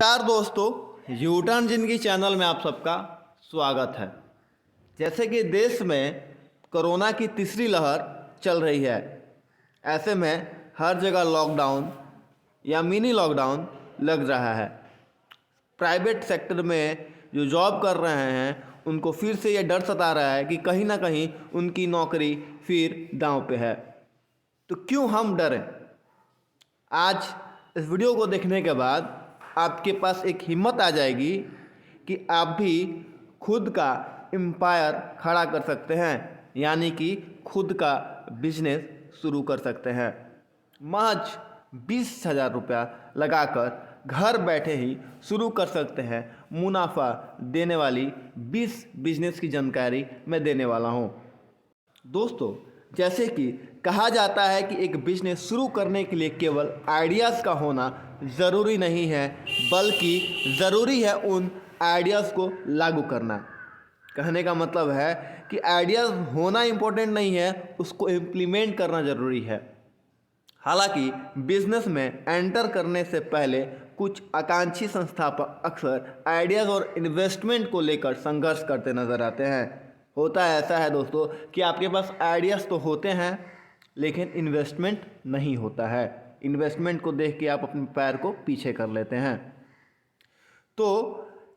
नमस्कार दोस्तों, यूटर्न जिंदगी चैनल में आप सबका स्वागत है। जैसे कि देश में कोरोना की तीसरी लहर चल रही है, ऐसे में हर जगह लॉकडाउन या मिनी लॉकडाउन लग रहा है। प्राइवेट सेक्टर में जो जॉब कर रहे हैं उनको फिर से ये डर सता रहा है कि कहीं ना कहीं उनकी नौकरी फिर दांव पे है। तो क्यों हम डरें? आज इस वीडियो को देखने के बाद आपके पास एक हिम्मत आ जाएगी कि आप भी खुद का एम्पायर खड़ा कर सकते हैं, यानी कि खुद का बिजनेस शुरू कर सकते हैं। महज 20,000 रुपया लगाकर घर बैठे ही शुरू कर सकते हैं। मुनाफा देने वाली 20 बिजनेस की जानकारी मैं देने वाला हूँ। दोस्तों, जैसे कि कहा जाता है कि एक बिजनेस शुरू करने के लिए केवल आइडियाज़ का होना ज़रूरी नहीं है, बल्कि ज़रूरी है उन आइडियाज़ को लागू करना। कहने का मतलब है कि आइडियाज़ होना इम्पोर्टेंट नहीं है, उसको इम्प्लीमेंट करना ज़रूरी है। हालांकि बिजनेस में एंटर करने से पहले कुछ आकांक्षी संस्थापक अक्सर आइडियाज़ और इन्वेस्टमेंट को लेकर संघर्ष करते नजर आते हैं। होता है ऐसा है दोस्तों कि आपके पास आइडियाज़ तो होते हैं लेकिन इन्वेस्टमेंट नहीं होता है। इन्वेस्टमेंट को देख के आप अपने पैर को पीछे कर लेते हैं। तो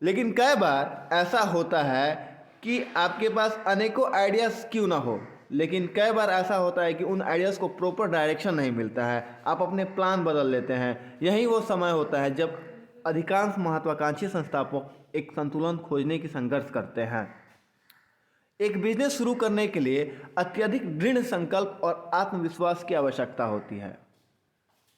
लेकिन कई बार ऐसा होता है कि आपके पास अनेकों आइडियाज़ क्यों ना हो, लेकिन कई बार ऐसा होता है कि उन आइडियाज़ को प्रॉपर डायरेक्शन नहीं मिलता है, आप अपने प्लान बदल लेते हैं। यही वो समय होता है जब अधिकांश महत्वाकांक्षी संस्थापक एक संतुलन खोजने की संघर्ष करते हैं। एक बिजनेस शुरू करने के लिए अत्यधिक दृढ़ संकल्प और आत्मविश्वास की आवश्यकता होती है।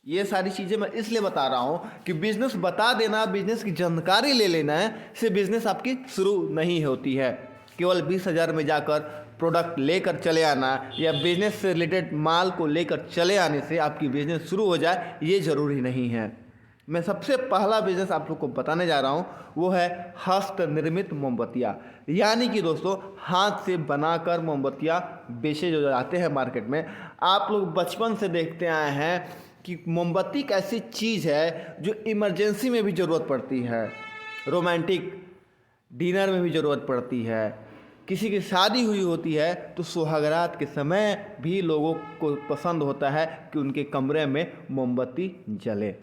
ये सारी चीज़ें मैं इसलिए बता रहा हूँ कि बिजनेस बता देना, बिजनेस की जानकारी ले लेना है से बिजनेस आपकी शुरू नहीं होती है। केवल 20,000 में जाकर प्रोडक्ट लेकर चले आना या बिजनेस से रिलेटेड माल को लेकर चले आने से आपकी बिजनेस शुरू हो जाए, ये ज़रूरी नहीं है। मैं सबसे पहला बिजनेस आप लोग को बताने जा रहा हूँ, वो है हस्त निर्मित मोमबत्तियाँ। यानी कि दोस्तों, हाथ से बनाकर मोमबत्तियाँ बेचे जो जाते हैं मार्केट में। आप लोग बचपन से देखते आए हैं कि मोमबत्ती एक ऐसी चीज़ है जो इमरजेंसी में भी ज़रूरत पड़ती है, रोमांटिक डिनर में भी ज़रूरत पड़ती है, किसी की शादी हुई होती है तो सुहागरात के समय भी लोगों को पसंद होता है कि उनके कमरे में मोमबत्ती जले।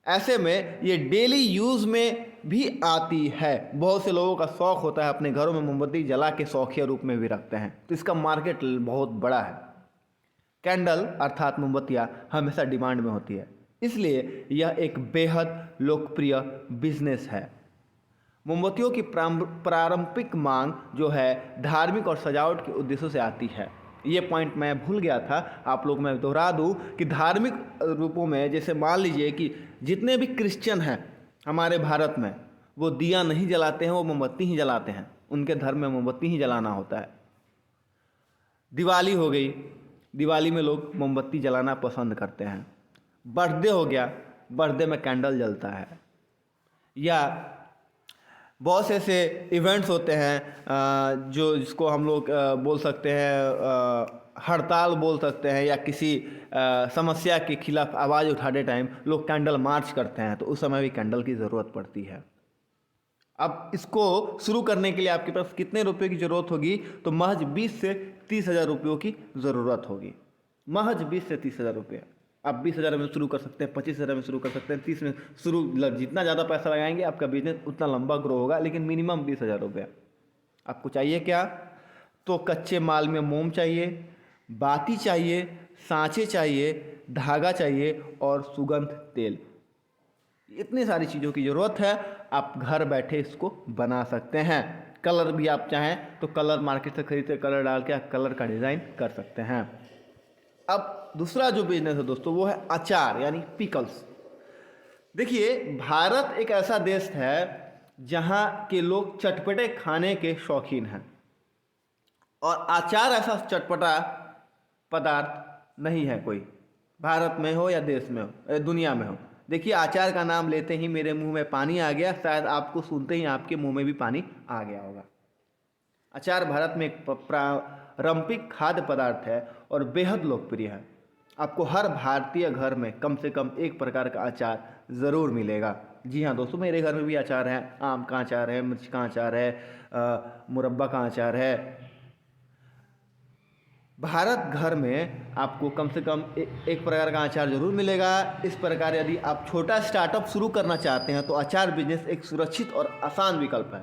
ऐसे में ये डेली यूज़ में भी आती है। बहुत से लोगों का शौक़ होता है, अपने घरों में मोमबत्ती जला के शौकिया रूप में भी रखते हैं, तो इसका मार्केट बहुत बड़ा है। कैंडल अर्थात मोमबत्तियाँ हमेशा डिमांड में होती है, इसलिए यह एक बेहद लोकप्रिय बिजनेस है। मोमबत्तियों की प्रारंभिक मांग जो है धार्मिक और सजावट के उद्देश्यों से आती है। ये पॉइंट मैं भूल गया था, आप लोग मैं दोहरा दूँ कि धार्मिक रूपों में जैसे मान लीजिए कि जितने भी क्रिश्चियन हैं हमारे भारत में, वो दिया नहीं जलाते हैं, वो मोमबत्ती ही जलाते हैं। उनके धर्म में मोमबत्ती ही जलाना होता है। दिवाली हो गई, दिवाली में लोग मोमबत्ती जलाना पसंद करते हैं। बर्थडे हो गया, बर्थडे में कैंडल जलता है। या बहुत से ऐसे इवेंट्स होते हैं जो जिसको हम लोग बोल सकते हैं हड़ताल बोल सकते हैं, या किसी समस्या के खिलाफ आवाज़ उठाते टाइम लोग कैंडल मार्च करते हैं, तो उस समय भी कैंडल की ज़रूरत पड़ती है। अब इसको शुरू करने के लिए आपके पास कितने रुपए की ज़रूरत होगी? तो महज 20 से 30,000 रुपयों की ज़रूरत होगी। महज 20 से 30,000 रुपये। आप 20,000 में शुरू कर सकते हैं, 25,000 में शुरू कर सकते हैं, 30 में शुरू। जितना ज़्यादा पैसा लगाएंगे आपका बिजनेस उतना लंबा ग्रो होगा, लेकिन मिनिमम 20,000 रुपये। आपको चाहिए क्या? तो कच्चे माल में मोम चाहिए, बाती चाहिए, सांचे चाहिए, धागा चाहिए और सुगंध तेल। इतनी सारी चीज़ों की ज़रूरत है। आप घर बैठे इसको बना सकते हैं। कलर भी आप चाहें तो कलर मार्केट से खरीद कर कलर डाल के आप कलर का डिज़ाइन कर सकते हैं। अब दूसरा जो बिजनेस है दोस्तों, वो है अचार यानी पिकल्स। देखिए, भारत एक ऐसा देश है जहाँ के लोग चटपटे खाने के शौकीन हैं, और अचार ऐसा चटपटा पदार्थ नहीं है कोई, भारत में हो या देश में हो, दुनिया में हो। देखिए, अचार का नाम लेते ही मेरे मुंह में पानी आ गया, शायद आपको सुनते ही आपके मुंह में भी पानी आ गया होगा। अचार भारत में एक पारंपरिक खाद्य पदार्थ है और बेहद लोकप्रिय है। आपको हर भारतीय घर में कम से कम एक प्रकार का अचार ज़रूर मिलेगा। जी हाँ दोस्तों, मेरे घर में भी अचार है, आम का अचार है, मिर्च का अचार है, मुरब्बा का अचार है। भारत घर में आपको कम से कम एक प्रकार का अचार जरूर मिलेगा। इस प्रकार यदि आप छोटा स्टार्टअप शुरू करना चाहते हैं तो अचार बिजनेस एक सुरक्षित और आसान विकल्प है।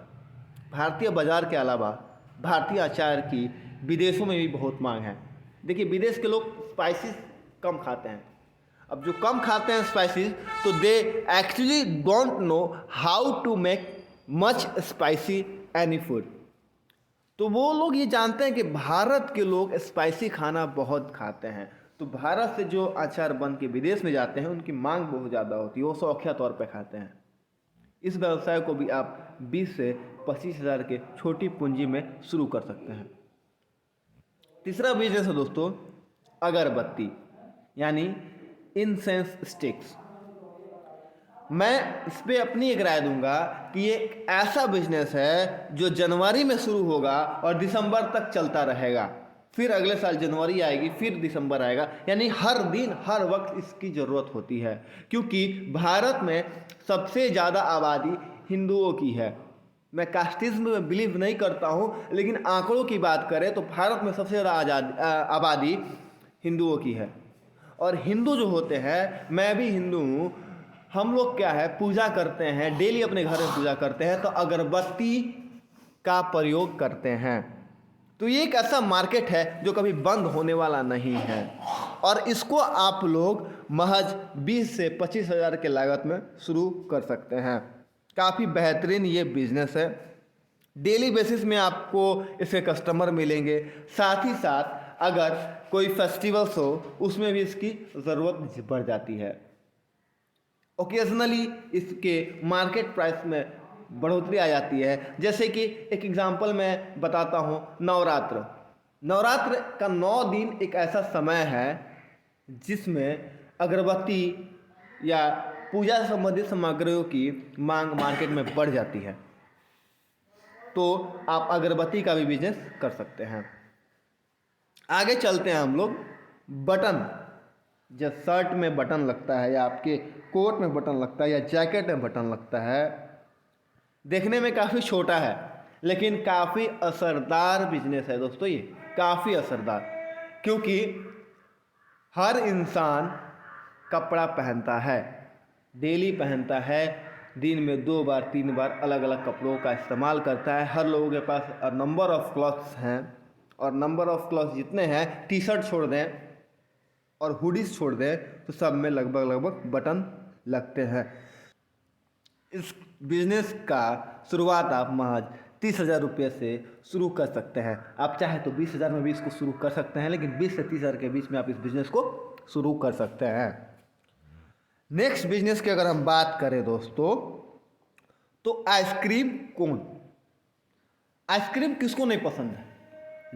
भारतीय बाजार के अलावा भारतीय अचार की विदेशों में भी बहुत मांग है। देखिए, विदेश के लोग स्पाइसेस कम खाते हैं। अब जो कम खाते हैं स्पाइसेस, तो they actually don't know how to make much spicy any food. तो वो लोग ये जानते हैं कि भारत के लोग स्पाइसी खाना बहुत खाते हैं, तो भारत से जो अचार बन के विदेश में जाते हैं उनकी मांग बहुत ज़्यादा होती है, वो शौकिया तौर पे खाते हैं। इस व्यवसाय को भी आप 20 से 25 हज़ार के छोटी पूंजी में शुरू कर सकते हैं। तीसरा बिजनेस है दोस्तों अगरबत्ती, यानी इंसेंस स्टिक्स। मैं इस पर अपनी एक राय दूंगा कि ये एक ऐसा बिजनेस है जो जनवरी में शुरू होगा और दिसंबर तक चलता रहेगा। फिर अगले साल जनवरी आएगी, फिर दिसंबर आएगा, यानी हर दिन हर वक्त इसकी ज़रूरत होती है, क्योंकि भारत में सबसे ज़्यादा आबादी हिंदुओं की है। मैं कास्टिज्म में बिलीव नहीं करता हूँ, लेकिन आंकड़ों की बात करें तो भारत में सबसे ज़्यादा आबादी हिंदुओं की है। और हिंदू जो होते हैं, मैं भी हिंदू हूँ, हम लोग क्या है पूजा करते हैं, डेली अपने घर में पूजा करते हैं, तो अगरबत्ती का प्रयोग करते हैं। तो ये एक ऐसा मार्केट है जो कभी बंद होने वाला नहीं है, और इसको आप लोग महज 20 से 25 हज़ार के लागत में शुरू कर सकते हैं। काफ़ी बेहतरीन ये बिजनेस है। डेली बेसिस में आपको इसके कस्टमर मिलेंगे। साथ ही साथ अगर कोई फेस्टिवल्स हो उसमें भी इसकी ज़रूरत बढ़ जाती है। ओकेजनली इसके मार्केट प्राइस में बढ़ोतरी आ जाती है। जैसे कि एक एग्जांपल मैं बताता हूँ, नवरात्र का 9 दिन एक ऐसा समय है जिसमें अगरबत्ती या पूजा संबंधित सामग्रियों की मांग मार्केट में बढ़ जाती है। तो आप अगरबत्ती का भी बिजनेस कर सकते हैं। आगे चलते हैं हम लोग। बटन, जब शर्ट में बटन लगता है या आपके कोट में बटन लगता है या जैकेट में बटन लगता है, देखने में काफ़ी छोटा है लेकिन काफ़ी असरदार बिजनेस है दोस्तों। ये काफ़ी असरदार, क्योंकि हर इंसान कपड़ा पहनता है, डेली पहनता है, दिन में 2 बार 3 बार अलग अलग कपड़ों का इस्तेमाल करता है। हर लोगों के पास नंबर ऑफ़ क्लॉथ्स हैं, और नंबर ऑफ़ क्लॉथ्स जितने हैं, टी शर्ट छोड़ दें और हुडीज छोड़ दें, तो सब में लगभग बटन लगते हैं। इस बिज़नेस का शुरुआत आप महज 30 हज़ार रुपये से शुरू कर सकते हैं। आप चाहे तो 20 हज़ार में भी इसको शुरू कर सकते हैं, लेकिन 20 से 30 हज़ार के बीच में आप इस बिज़नेस को शुरू कर सकते हैं। नेक्स्ट बिजनेस की अगर हम बात करें दोस्तों, तो आइसक्रीम कोन। आइसक्रीम किसको नहीं पसंद है?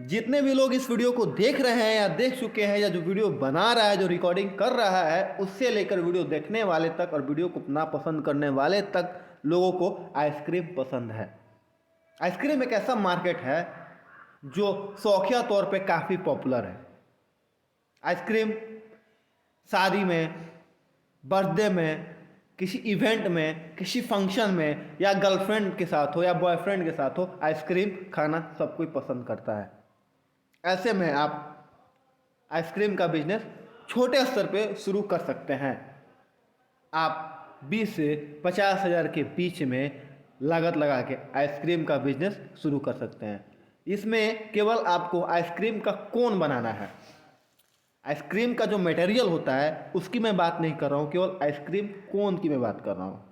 जितने भी लोग इस वीडियो को देख रहे हैं या देख चुके हैं, या जो वीडियो बना रहा है, जो रिकॉर्डिंग कर रहा है, उससे लेकर वीडियो देखने वाले तक और वीडियो को नापसंद करने वाले तक लोगों को आइसक्रीम पसंद है। आइसक्रीम एक ऐसा मार्केट है जो शौकिया तौर पे काफ़ी पॉपुलर है। आइसक्रीम शादी में, बर्थडे में, किसी इवेंट में, किसी फंक्शन में, या गर्लफ्रेंड के साथ हो या बॉयफ्रेंड के साथ हो, आइसक्रीम खाना सब कोई पसंद करता है। ऐसे में आप आइसक्रीम का बिजनेस छोटे स्तर पे शुरू कर सकते हैं। आप 20 से 50 हज़ार के बीच में लागत लगा के आइसक्रीम का बिजनेस शुरू कर सकते हैं। इसमें केवल आपको आइसक्रीम का कोन बनाना है। आइसक्रीम का जो मटेरियल होता है उसकी मैं बात नहीं कर रहा हूँ, केवल आइसक्रीम कोन की मैं बात कर रहा हूँ।